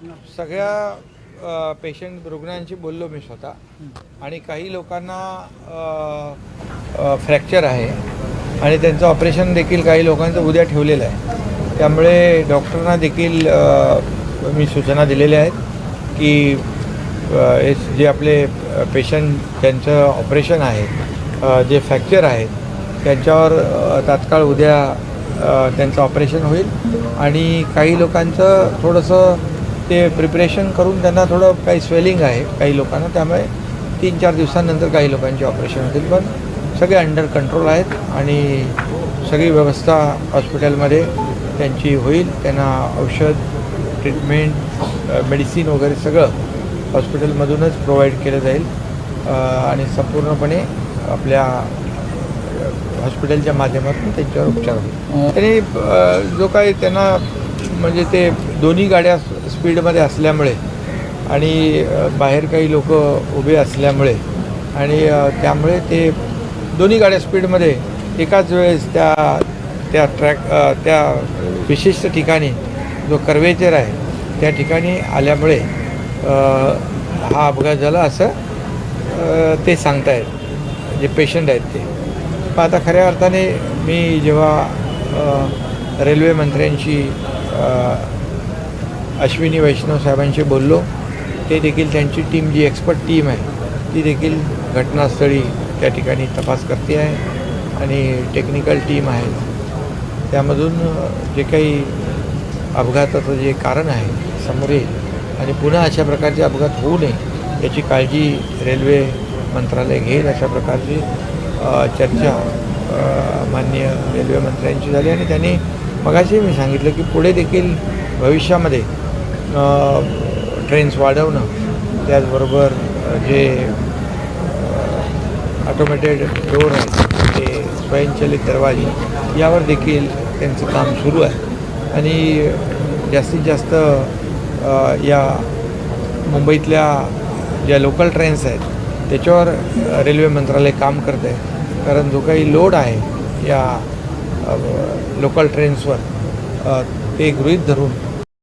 सगळ्या पेशंट रुग्णांशी बोललो मी स्वतः आणि काही लोकांना फ्रॅक्चर आहे आणि त्यांचं ऑपरेशन देखील काही लोकांचं उद्या ठेवलेलं आहे. त्यामुळे डॉक्टरांना देखील मी सूचना दिलेल्या आहेत की जे आपले पेशंट त्यांचं ऑपरेशन आहे, जे फ्रॅक्चर आहेत त्यांच्यावर तात्काळ उद्या त्यांचं ऑपरेशन होईल आणि काही लोकांचं थोडंसं ते प्रिपरेशन करून त्यांना थोडं काही स्वेलिंग आहे काही लोकांना, त्यामुळे 3-4 दिवसांनंतर काही लोकांचे ऑपरेशन होतील. पण सगळे अंडर कंट्रोल आहेत आणि सगळी व्यवस्था हॉस्पिटलमध्ये त्यांची होईल. त्यांना औषध, ट्रीटमेंट, मेडिसिन वगैरे सगळं हॉस्पिटलमधूनच प्रोव्हाइड केलं जाईल आणि संपूर्णपणे आपल्या हॉस्पिटलच्या माध्यमातून त्यांच्यावर उपचार होईल. त्यांनी जो काही त्यांना म्हणजे ते दोन्ही गाड्या स्पीडमध्ये असल्यामुळे आणि बाहेर काही लोक उभे असल्यामुळे आणि त्यामुळे ते दोन्ही गाड्या स्पीडमध्ये एकाच वेळेस त्या विशिष्ट ठिकाणी जो कर्वेचर आहे त्या ठिकाणी आल्यामुळे हा अपघात झाला असं ते सांगतायत जे पेशंट आहेत ते. पण आता खऱ्या अर्थाने मी जेव्हा रेल्वे मंत्र्यांशी अश्विनी वैष्णव साहेबांशी बोललो, ते देखील त्यांची टीम जी एक्सपर्ट टीम आहे ती देखील घटनास्थळी त्या ठिकाणी तपास करते आहे आणि टेक्निकल टीम आहे. त्यामधून जे काही अपघाताचं जे कारण आहे समोर येईल आणि पुन्हा अशा प्रकारचे अपघात होऊ नये याची काळजी रेल्वे मंत्रालय घेईल अशा प्रकारची चर्चा माननीय रेल्वे मंत्र्यांची झाली आणि त्यांनी मगाशी मी सांगितलं की पुढे देखील भविष्यामध्ये ट्रेन्स वाढवणं, त्याचबरोबर जे ऑटोमेटेड डोर आहे ते स्वयंचलित दरवाजे यावर देखील त्यांचं काम सुरू आहे आणि जास्तीत जास्त या मुंबईतल्या ज्या लोकल ट्रेन्स आहेत त्याच्यावर रेल्वे मंत्रालय काम करत आहे. कारण जो काही लोड आहे या लोकल ट्रेन्सवर ते गृहीत धरून